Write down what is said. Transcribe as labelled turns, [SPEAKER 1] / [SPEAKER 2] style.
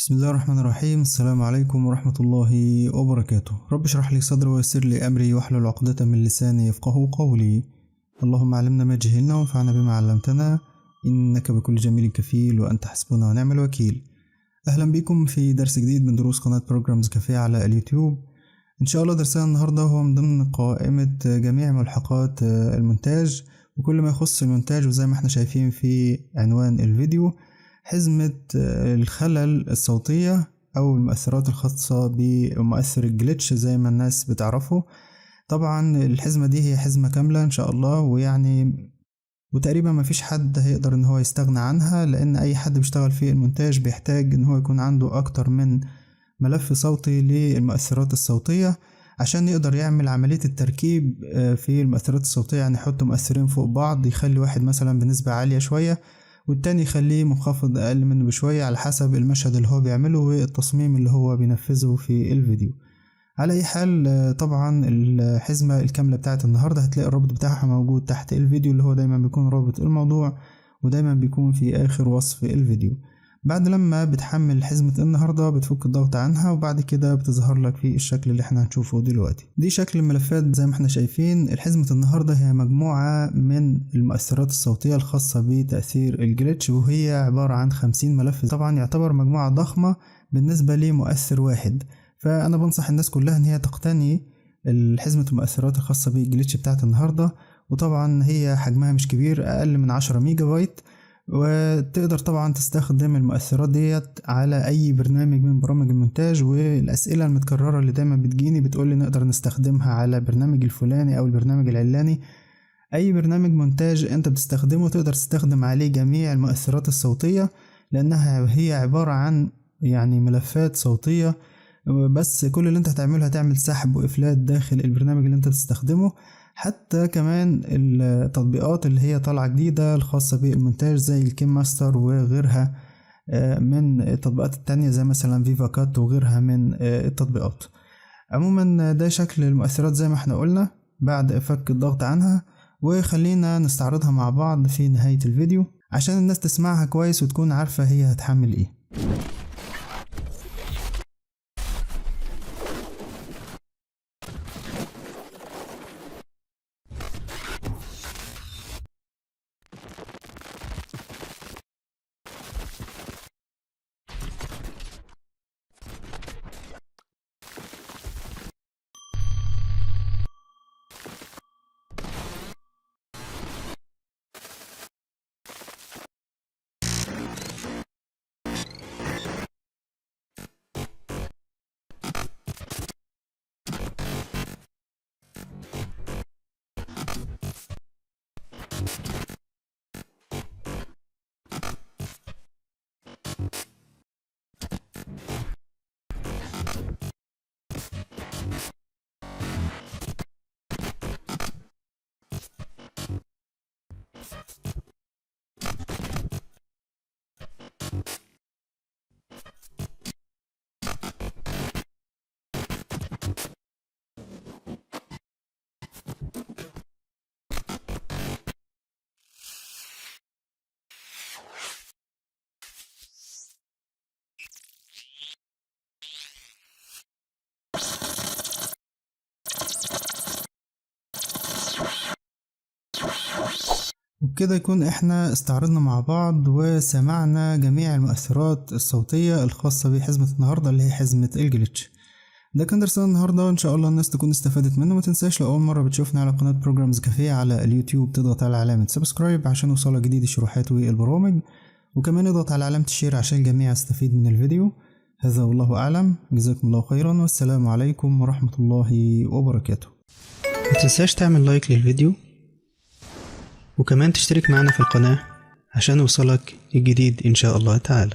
[SPEAKER 1] بسم الله الرحمن الرحيم. السلام عليكم ورحمة الله وبركاته. رب اشرح لي صدري ويسر لي أمري واحلل عقدة من لساني يفقه قولي. اللهم علمنا ما جهلنا وانفعنا بما علمتنا، إنك بكل جميل كفيل وأنت حسبنا ونعم الوكيل. أهلا بكم في درس جديد من دروس قناة بروجرامز كافيه على اليوتيوب. إن شاء الله درسنا النهاردة هو من ضمن قائمة جميع ملحقات المونتاج وكل ما يخص المونتاج، وزي ما احنا شايفين في عنوان الفيديو حزمة الخلل الصوتية أو المؤثرات الخاصة بمؤثر الجليتش زي ما الناس بتعرفه. طبعا الحزمة دي هي حزمة كاملة إن شاء الله، وتقريبا ما فيش حد هيقدر إن هو يستغنى عنها، لأن أي حد بيشتغل في المونتاج بيحتاج إن هو يكون عنده أكتر من ملف صوتي للمؤثرات الصوتية عشان يقدر يعمل عملية التركيب في المؤثرات الصوتية. يعني يحط مؤثرين فوق بعض، يخلي واحد مثلا بنسبة عالية شوية والتاني يخليه منخفض أقل منه بشوية على حسب المشهد اللي هو بيعمله والتصميم اللي هو بينفذه في الفيديو. على أي حال طبعا الحزمة الكاملة بتاعت النهاردة هتلاقي الرابط بتاعها موجود تحت الفيديو، اللي هو دايما بيكون رابط الموضوع ودايما بيكون في آخر وصف الفيديو. بعد لما بتحمل حزمة النهاردة بتفك الضغط عنها وبعد كده بتظهر لك في الشكل اللي احنا هنشوفه دلوقتي. دي شكل الملفات زي ما احنا شايفين. الحزمة النهاردة هي مجموعة من المؤثرات الصوتية الخاصة بتأثير الجليتش، وهي عبارة عن 50 ملف. طبعا يعتبر مجموعة ضخمة بالنسبة لمؤثر واحد، فأنا بنصح الناس كلها ان هي تقتني حزمة المؤثرات الخاصة بالجليتش بتاعت النهاردة. وطبعا هي حجمها مش كبير، أقل من 10 ميجا بايت، وتقدر طبعا تستخدم المؤثرات ديت على اي برنامج من برامج المونتاج. والاسئله المتكرره اللي دايما بتجيني بتقولي نقدر نستخدمها على البرنامج الفلاني او البرنامج العلاني. اي برنامج مونتاج انت بتستخدمه تقدر تستخدم عليه جميع المؤثرات الصوتيه، لانها هي عباره عن ملفات صوتيه بس. كل اللي انت هتعمله هتعمل سحب وافلات داخل البرنامج اللي انت بتستخدمه. حتى كمان التطبيقات اللي هي طالعة جديدة الخاصة بالمونتاج زي الكيم ماستر وغيرها من التطبيقات التانية زي مثلا فيفا كات وغيرها من التطبيقات. عموما ده شكل المؤثرات زي ما احنا قلنا بعد فك الضغط عنها، وخلينا نستعرضها مع بعض في نهاية الفيديو عشان الناس تسمعها كويس وتكون عارفة هي هتحمل ايه. وبكده يكون احنا استعرضنا مع بعض وسمعنا جميع المؤثرات الصوتية الخاصة بحزمة النهاردة اللي هي حزمة الجليتش. ده كان درسنا النهاردة، وان شاء الله الناس تكون استفادت منه. ما تنساش لو اول مرة بتشوفنا على قناة بروجرامز كافيه على اليوتيوب تضغط على علامة سبسكرايب عشان يوصلك جديد الشروحات والبرامج، وكمان اضغط على علامة الشير عشان الجميع يستفيد من الفيديو. هذا والله اعلم، جزاكم الله خيرا والسلام عليكم ورحمة الله وبركاته. ما تنساش تعمل لايك للفيديو وكمان تشترك معنا في القناة عشان يوصلك الجديد إن شاء الله تعالى.